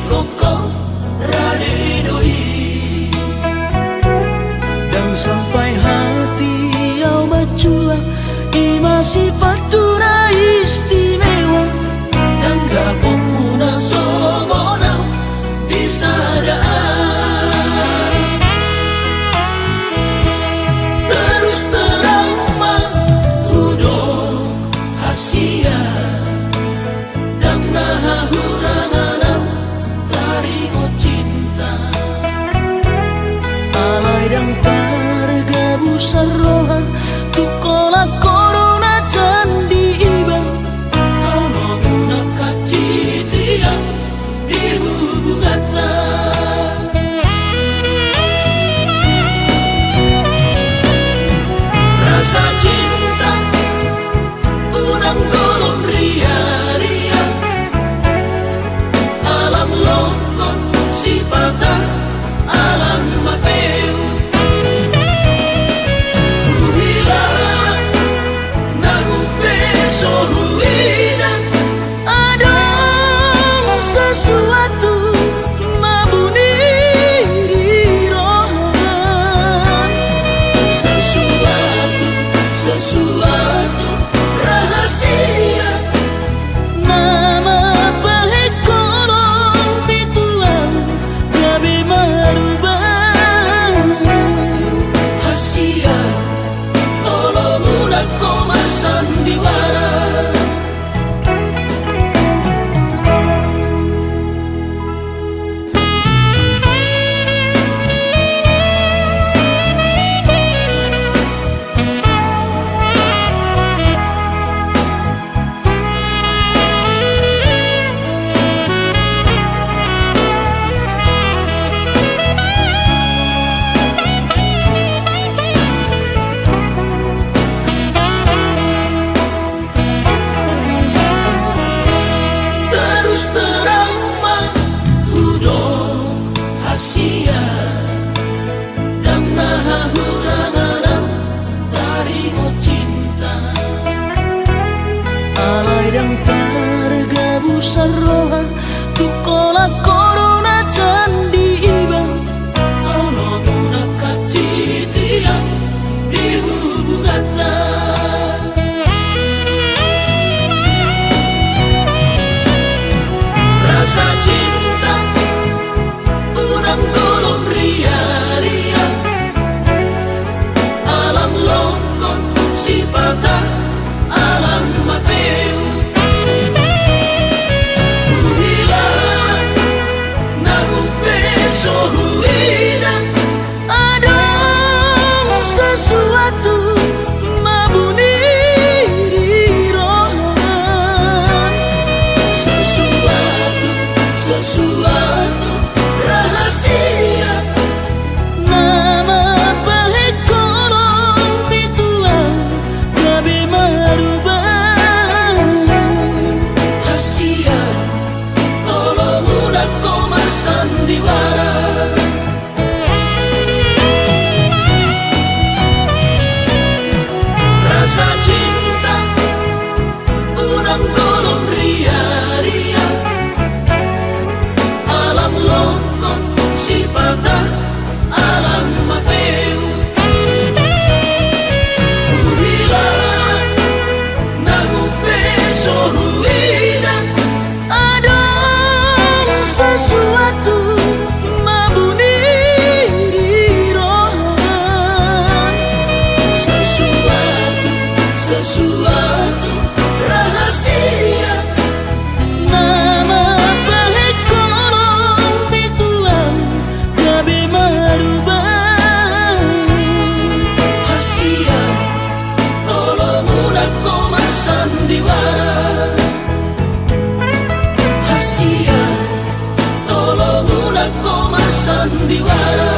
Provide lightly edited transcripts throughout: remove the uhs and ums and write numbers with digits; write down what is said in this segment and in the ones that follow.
koko rade doi. Dan sampai hati au macua i masih patuna istimewa. Dan gapok puna sobona di sadaan. Terus terang mah hudok hasia. Dan naha huranganam taringo cinta. Alai dan targabu sarohan tukola corona candi ibang. Tolong guna kacitiang di hubungata. Rasa cinta unang golong ria-ria. Alam lokon si patah alam mapeu. Uhilang nangu peso huidan. Ada sesuatu mabuni di rohan. Sesuatu rahasia. Nama baik kolong bituan gabi marubah. Hasia tolong udah koma sandiwara. Terus terang mah hudok hasia. Dan naha huranganam taringo cinta. Alai dan targabu sarohan tukola corona candi ibang. Tolong guna kacitiang di hubungata. Rasa cinta unang golong ria-ria. Alam lokon si patah alam mapeu. Uhilang nangu peso huidan. Ada sesuatu mabuni di rohan. Sesuatu rahasia. Nama baik kolong bituan gabi marubah. Hasia tolong udah koma sandiwara. Rasa cinta unang golong ria-ria. Alam lokon si patah alam mapeu. Uhilang nangu peso huidan. Ada sesuatu mabuni di rohan. Sesuatu rahasia. Nama baik kolong bituan gabi marubah. Hasia tolong udah koma sandiwara. Hasia tolong udah koma sandiwara.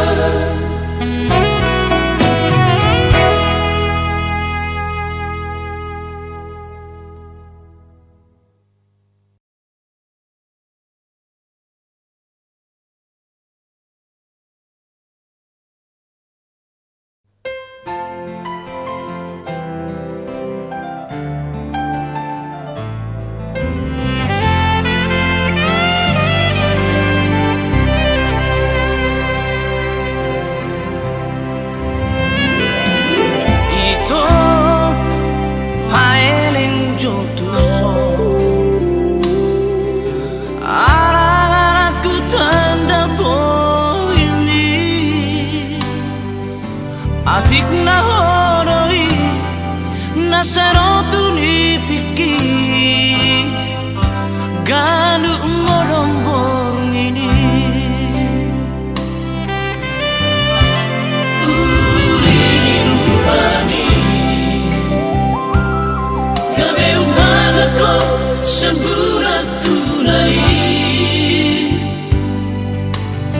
gabi umaga ko sa bulat tulay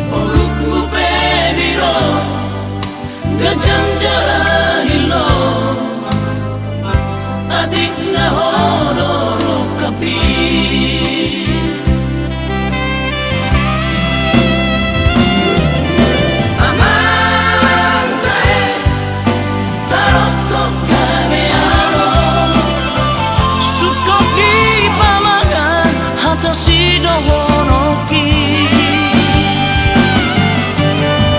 Oluk mo pebiro Gajang jarahilo Adik na honoro kapi Amang tae Tarot kami aro Sukok di pamagan Hata si dohonoki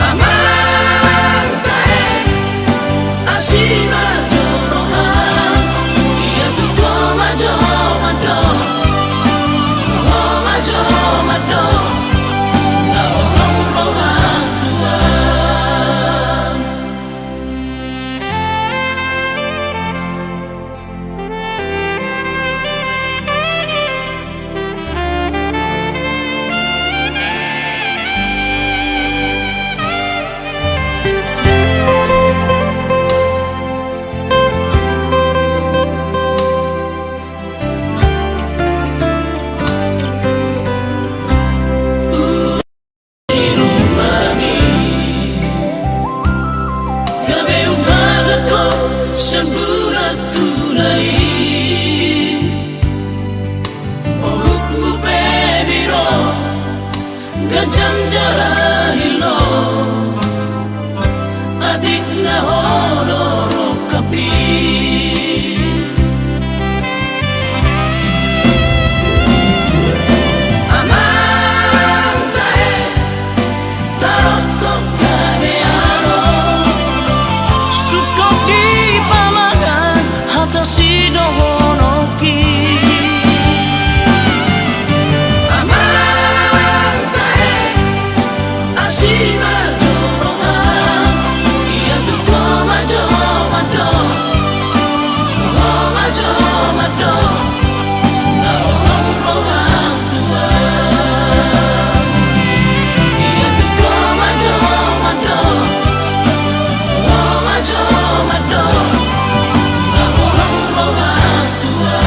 Amang tae Asina jorohan Ia tu koma jomado Koma jomado Na orang-orang tua Gabi umaga ko sa bulat tulay Oluk mo pebiro Gajang jarahilo Adik na honoro kapi Amang tae Tarot kami aro Sukok di pamagan Hata si dohonoki Amang tae Asina jorohan Ia tu koma jomado Koma jomado Na orang-orang tua Ia tu koma jomado Koma jomado Na orang-orang tua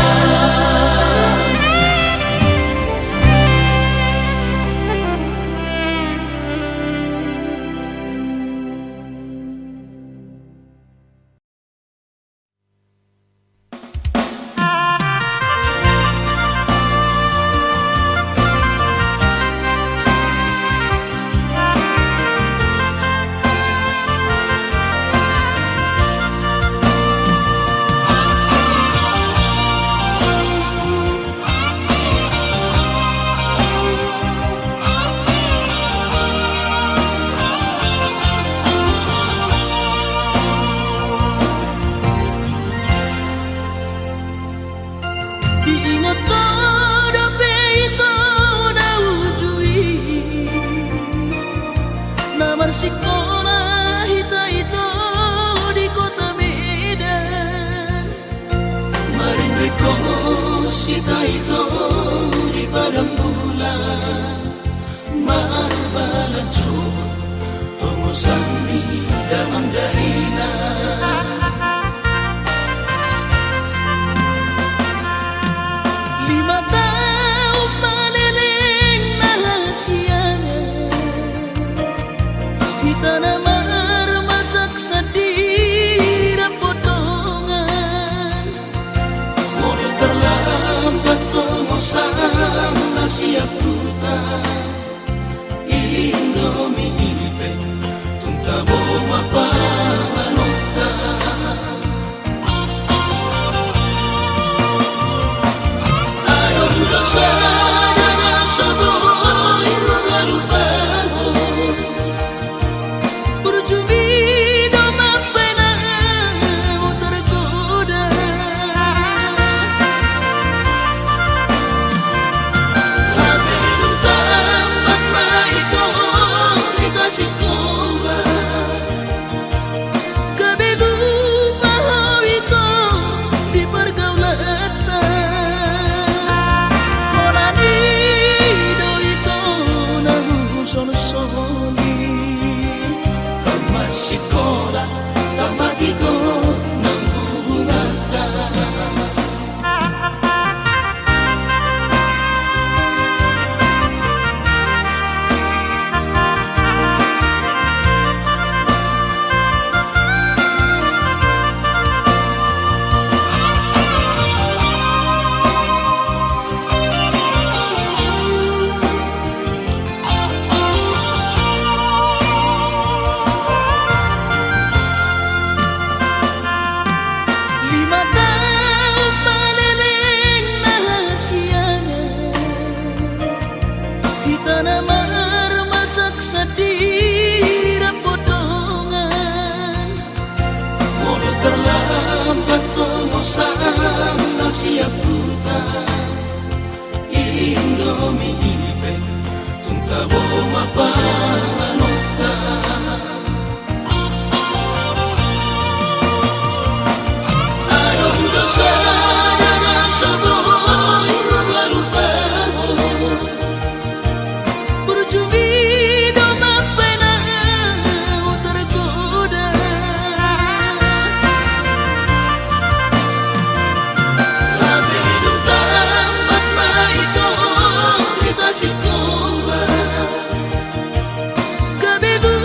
Ingat pada peito na ujui Namar sekolah kita itu di kota Medan Marindai ko sita itu di padang bulan Marbalajo Tomo sani dan mandarina 5 tahun meliling nasiangan di tanah masak sadira potongan Mula terlambat tomosan nasi akuta Indomie ipe tunta boma panota Sana na soboy lugar-lugar Berjubido mapena tergoda Habis tambat maito dikasih sia puta Indomie ipe Tunta boma panota Adong dosa dana saboy Malupaho Berjubido mapena tergoda Habidung tambat maito kita sikoba Kabedu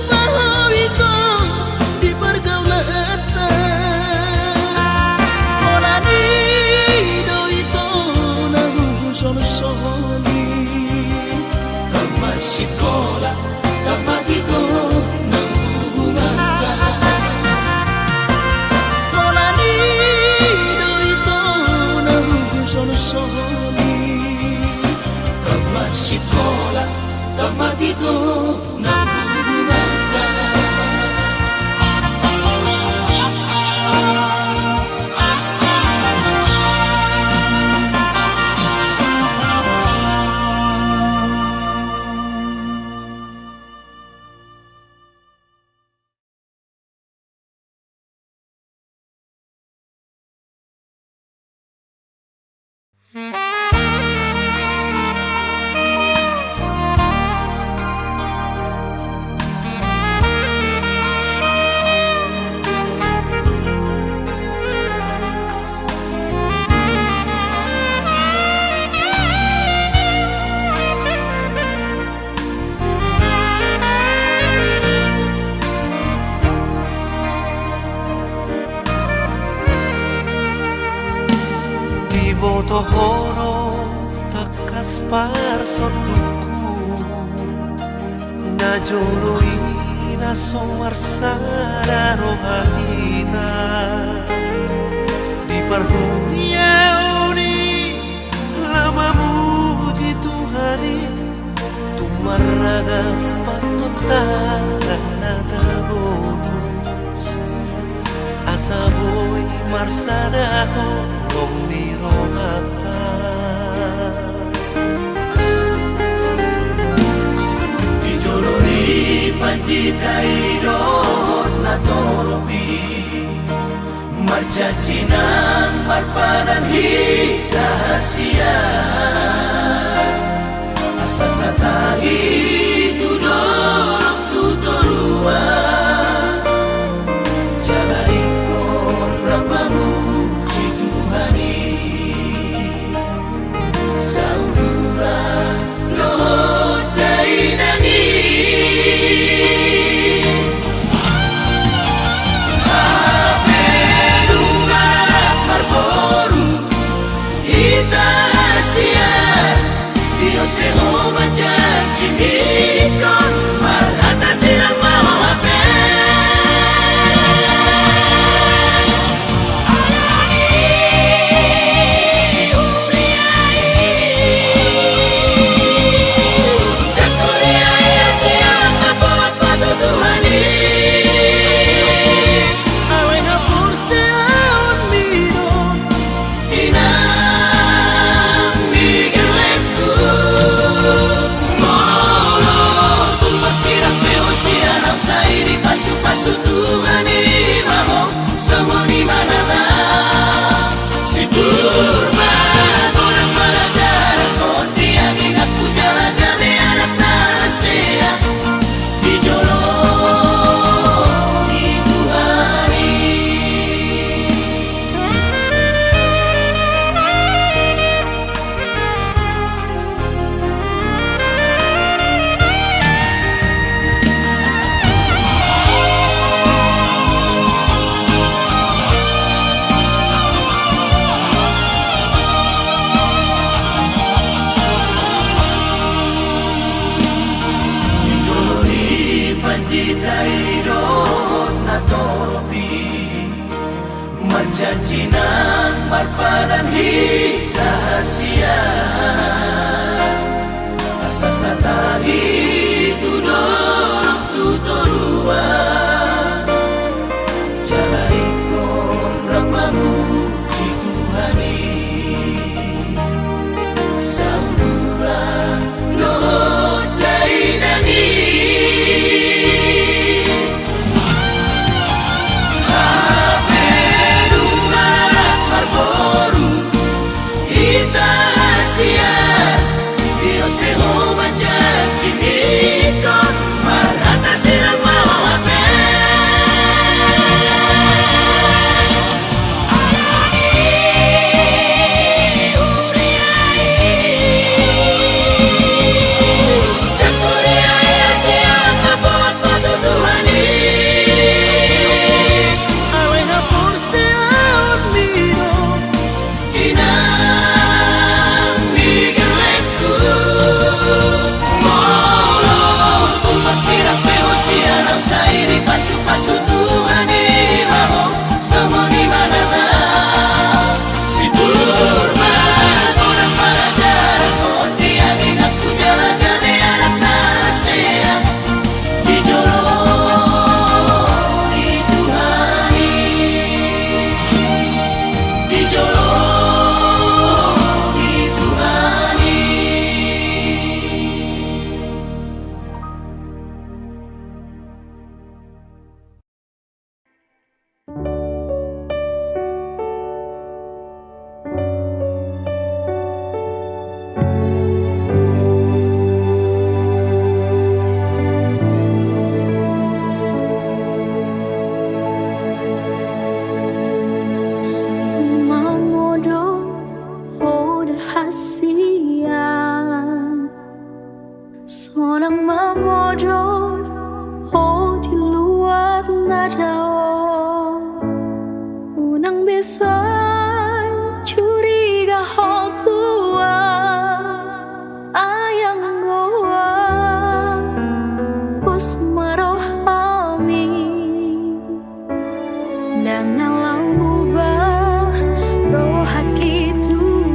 pahawito di pergaulatan Orani doito nahuson-soni Tamat sekolah, tamat itu nang hubungan Orani doito nahuson-soni Tamat sekolah, tamat itu nang hubungan Boto horo takas parson duku na jolo ina somarsara rohanina di pardunia uni lama muji Tuhani tumaraga patotana nada bonus asa boy marsadaho Omniro hata Di joloni panditai dot na toropi Marjajinan marpadan hita hasia Asa satahi tudorok tutorua Jala ikon rapamu rahasia. Seorang memodor, oh di luar nada, unang bisa curiga hal tua ayang goa bos marohami dan alam ubah roh haki Tuhan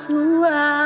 tua.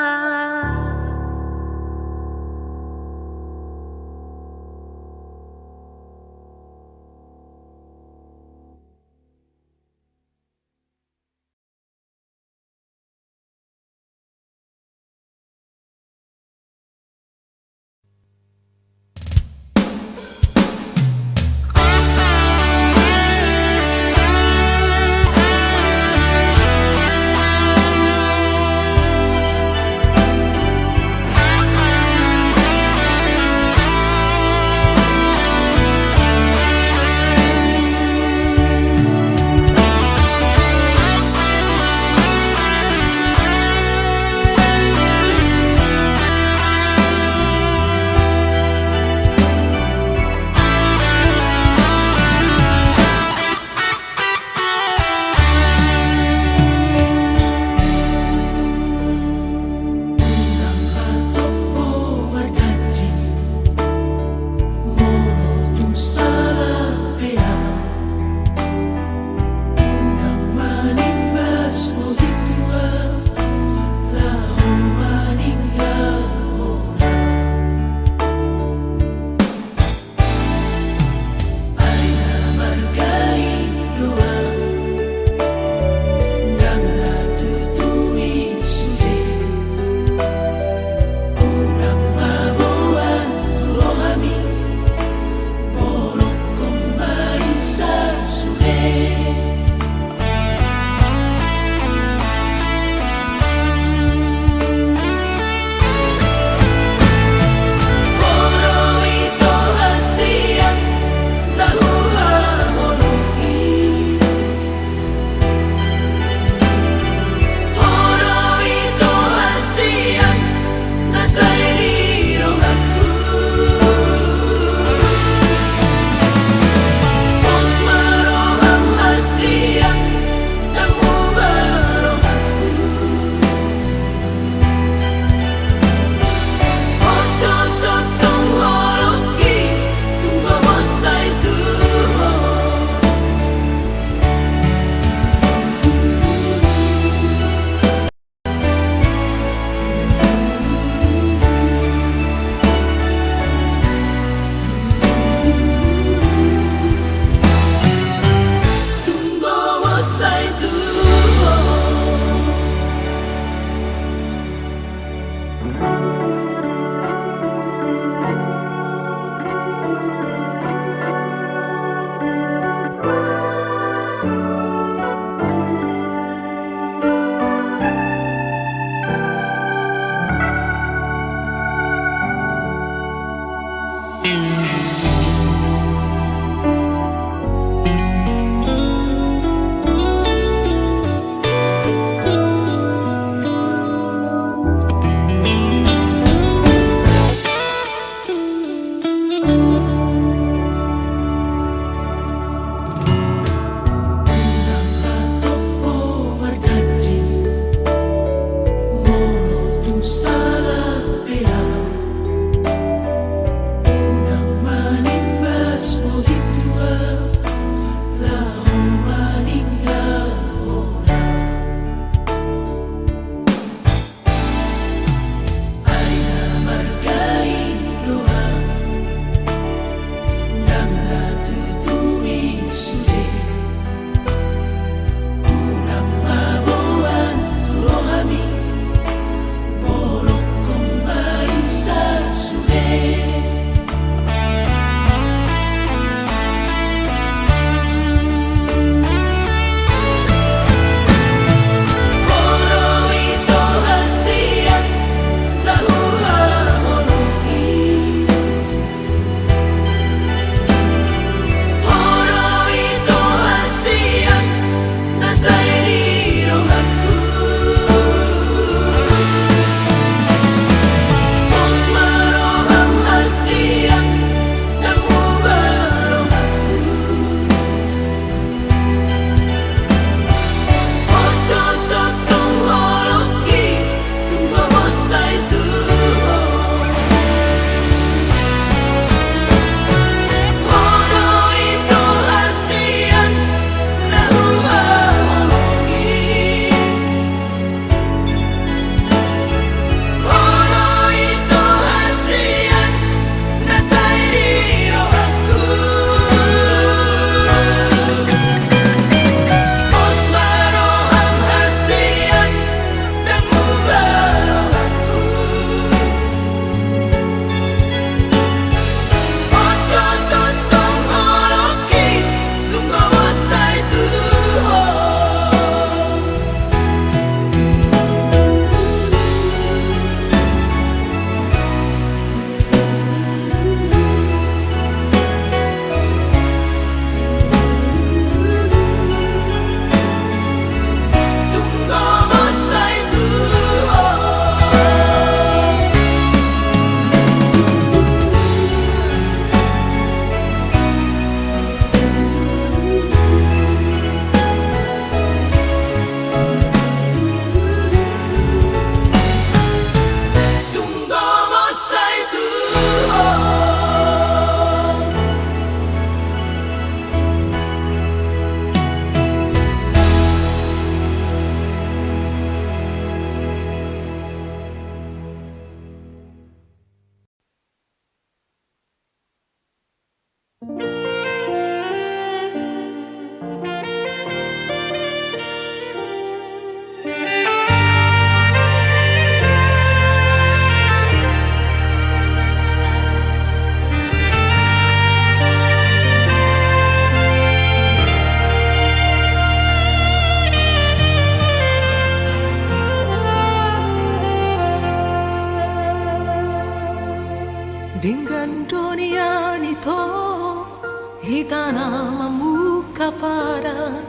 di tanah memuka padan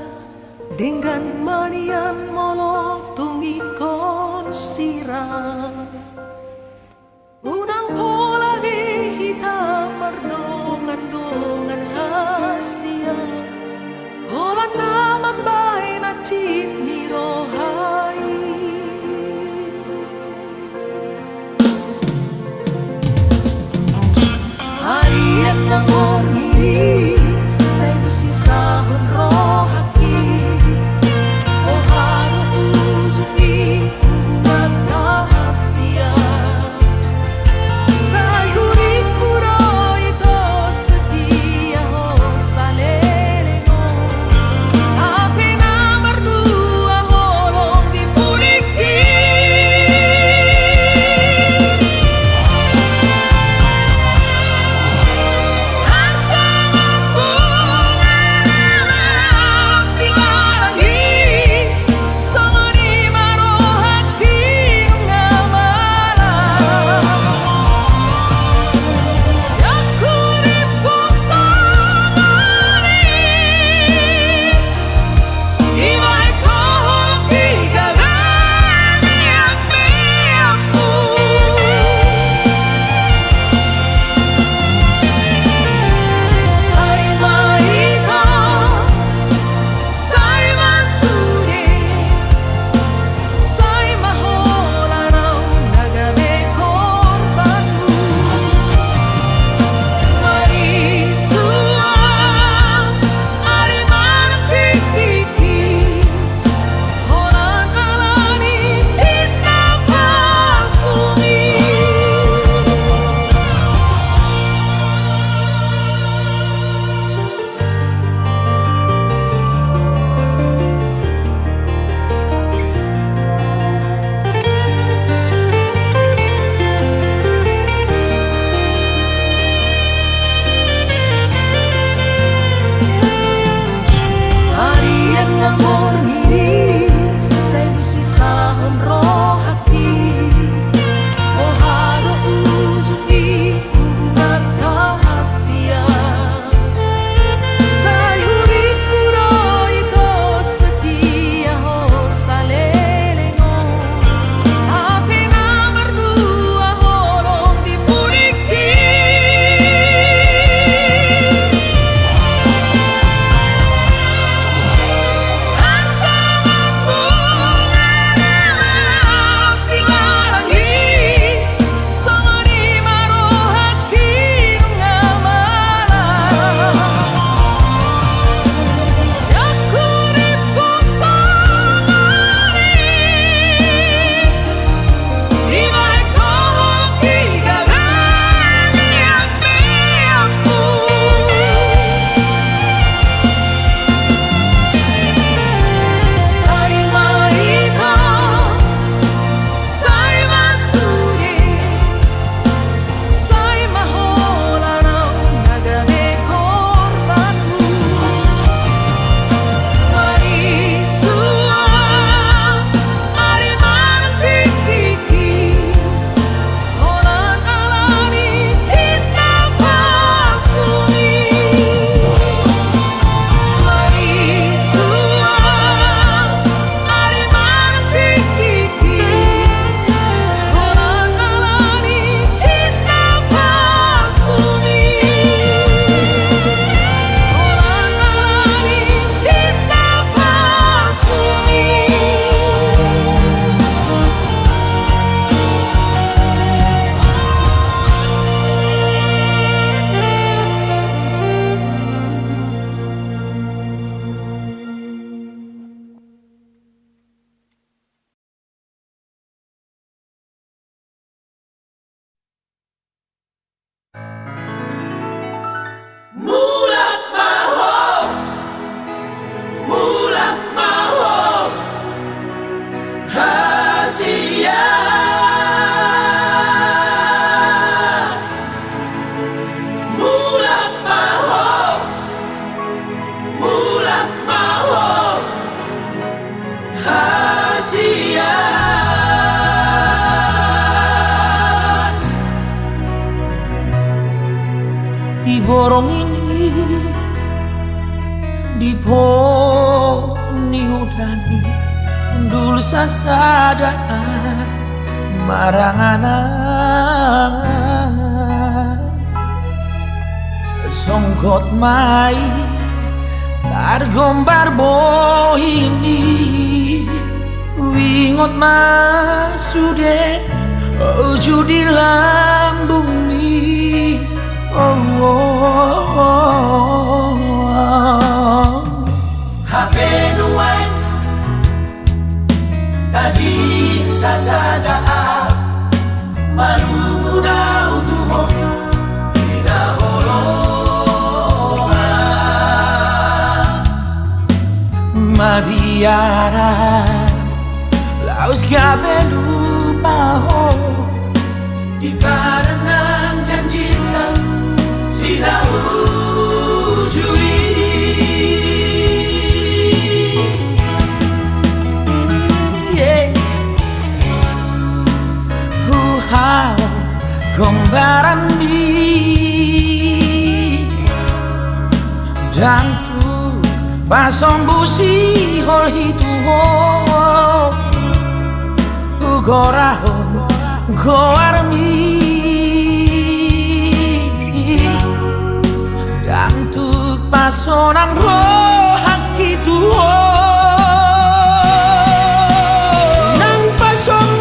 dengan manian molotungi konsirah unang pola di hitam merdongan-dongan hasia Olan naman ba'y nachit ni rohai Harian ng orhiri Sa'y musisahon rohaki O haro uzuki Hubungan rahasia Sa'y hurik puro ito setia o saleleno Api na berdua holong dipuliki Asangan bunga namas tilalagi Sama di marohaki ngamalan Yaku dipusangani Iba'y kohoki garami ang miyampu Sa'y mahika, sa'y masuri Sa'y mahola ng nagabi korbanmu Maisuang alimanang kikiki Orang alani cinta pasumi Harian ng orhiri Sa'y musisahon rohaki O haro uzuki Hubungan rahasia Sa'y hurik puro ito setia o saleleno Api na berdua holong dipuliki Asangan bunga namas tilalagi Sama di marohaki ngamalan Yaku dipusangani Iba'y kohoki garami ang miyampu Sa'y mahika, sa'y masuri Sa'y mahola ng nagabi korbanmu Maisuang alimanang kikiki Orang alani cinta pasumi Maisuang alimanang kikiki Orang alani cinta pasumi Orang alani cinta pasumi Mulat maho, mulat maho, hasia. Mulat maho, hasia. Di borong ini kani dulu sasadaan marang anak songkot mai targombar bohimi wingot masude ojo di lambung ni Habe nuai tadi sasadaan malu muda utuho ina holongan mabiara laus gabelu maho di padanang janjita sinahujui Gombaran mi dan tu pasong busi hol hitu ho gorahon goarmi dan tu pasonang rohak hitu ho nang pasong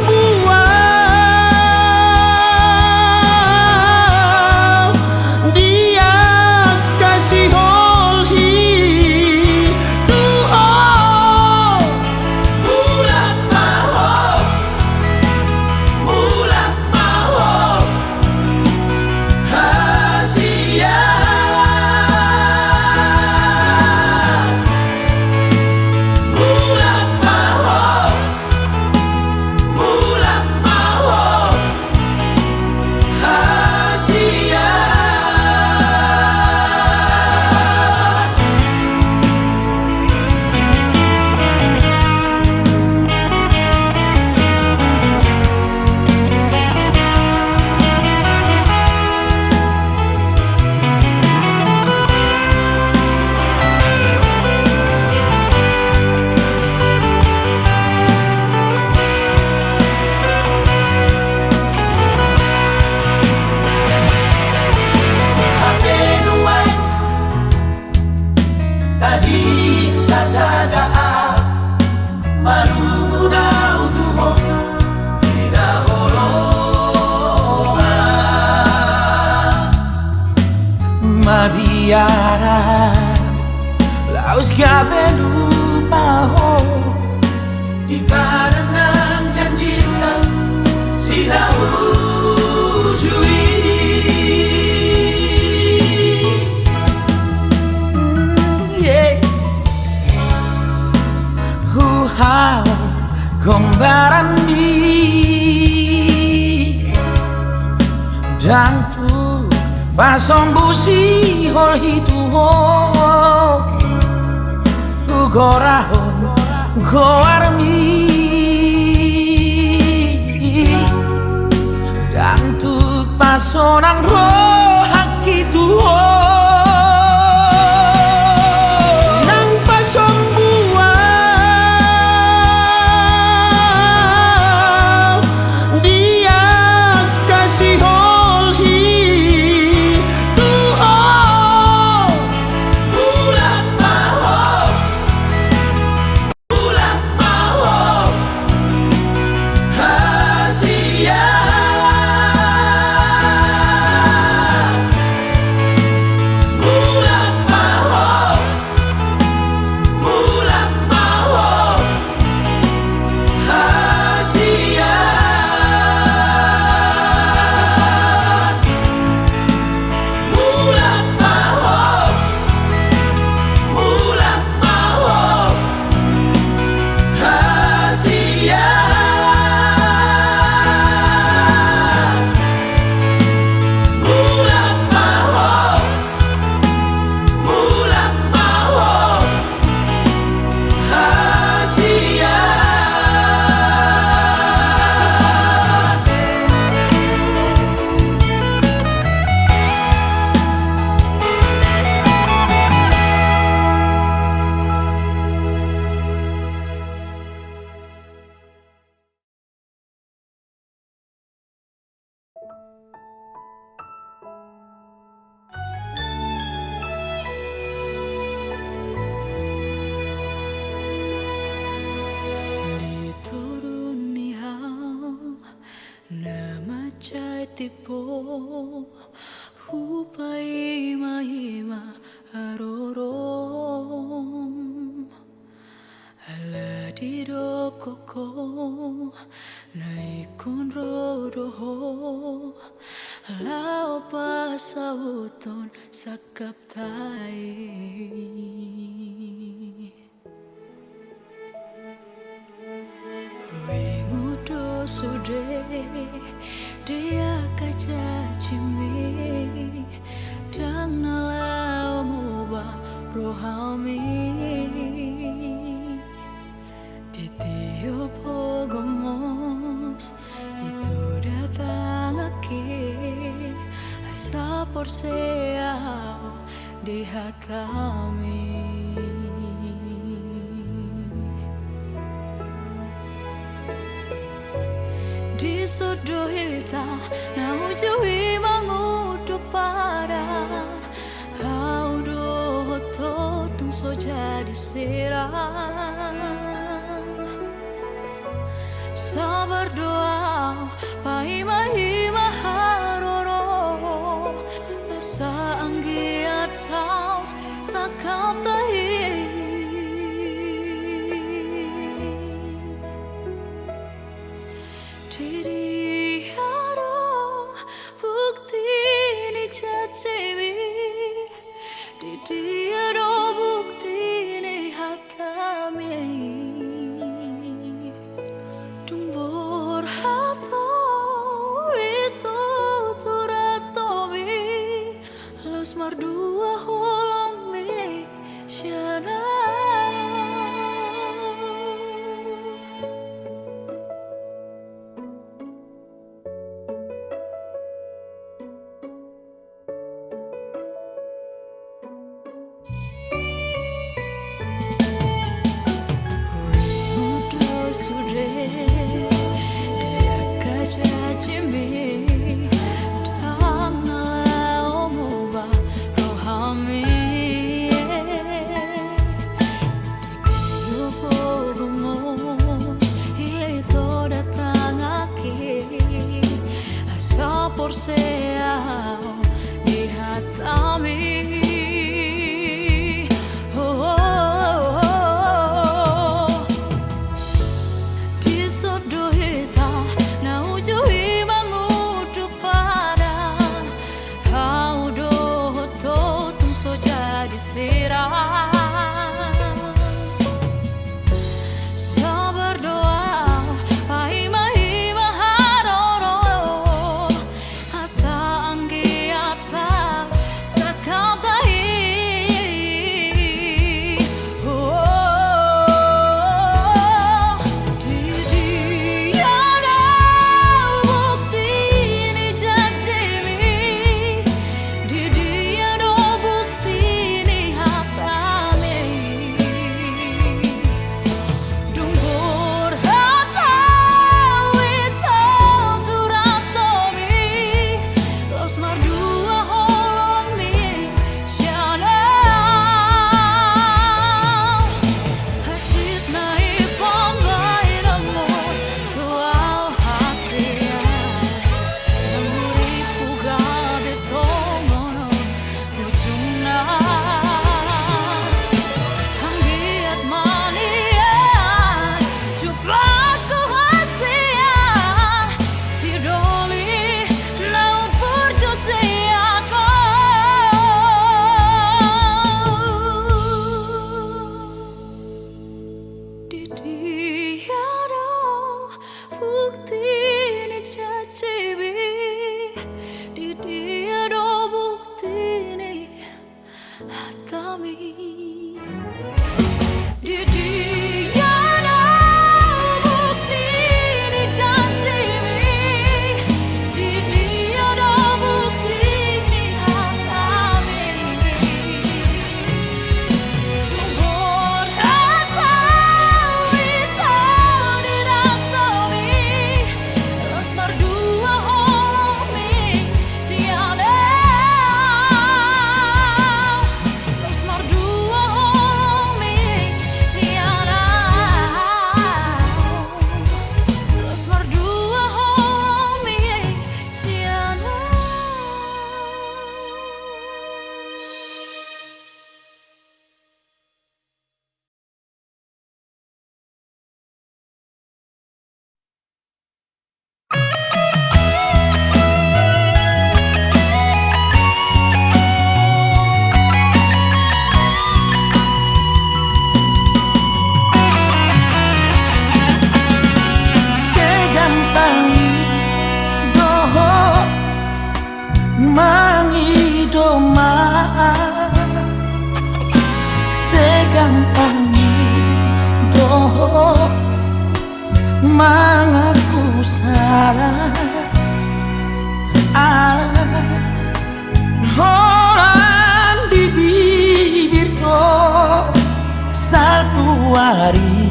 tadi sasadaan malu muda utuho ina holongan mabiara laus gabelu maho di padanang janjita sinahujui Gombaran mi dan tu pasong busi hol hitu ho gorahon goarmi dan tu pasonang rohak hitu ho tipo hupai mahima arorom ala dido koko naikun rodoho lao pasauton sakap tai Ringudo sude dia kaca cimi dan nalau muba rohami Ditio pogomos itu datang aki asa porseau di hatami Di sodohita na ujui mangudu paran Haudo totung so jadi serang Sabar doa pahima haroro Asa anggiat saut sakap tahi Diri haro bukti ni cacewi Diri haro bukti ni hatami Tumbur hato itu turatobi Los mardua holomi syana Porseau di hatami Di sodohita na ujui mangudu padan Haudo totung so jadi serang Sabar doa pahima haroro Asa anggia memang aku salah. Orang di bibir to salpu hari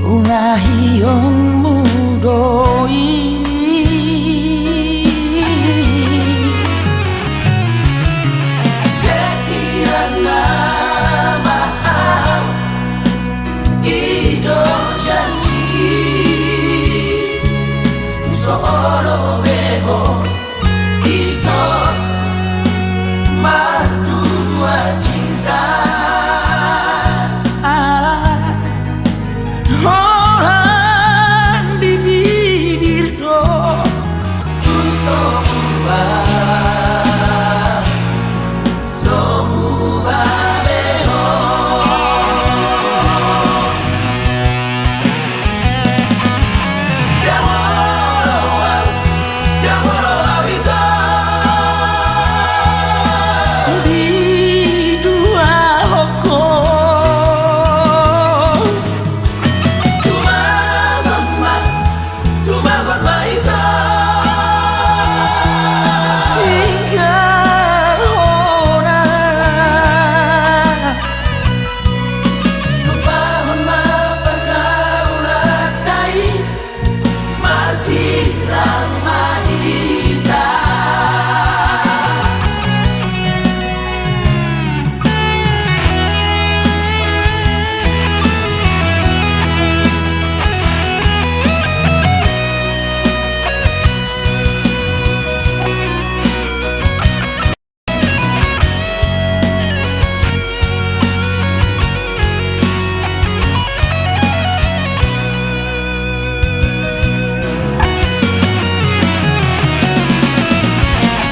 unahion mudoi Setiap nama Ido janji Kusoro beho Ito Madua cinta orang di bibir do Kusomua Somua beho Daworo awita di dua hoko Tumagon maita tinggal orang Kupahon mapagkaulatai Masih ramah ita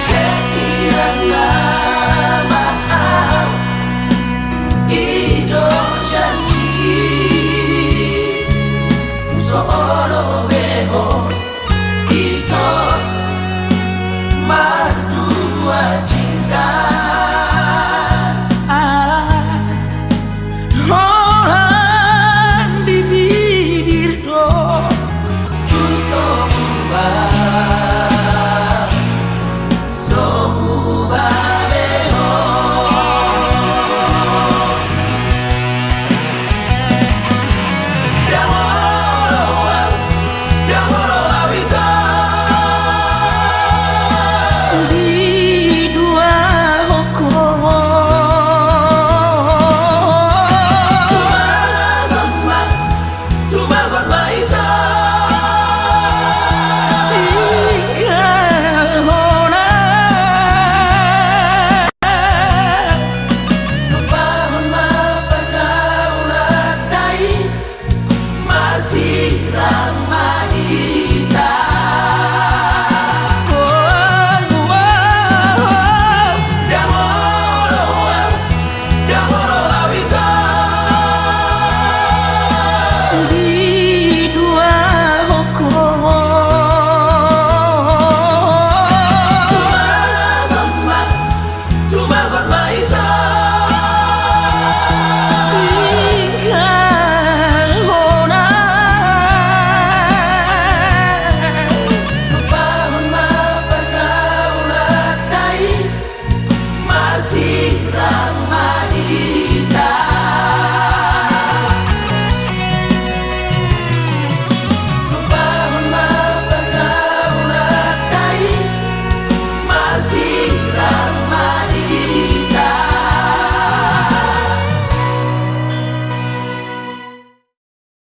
Setiap nama Ido janji Kusoro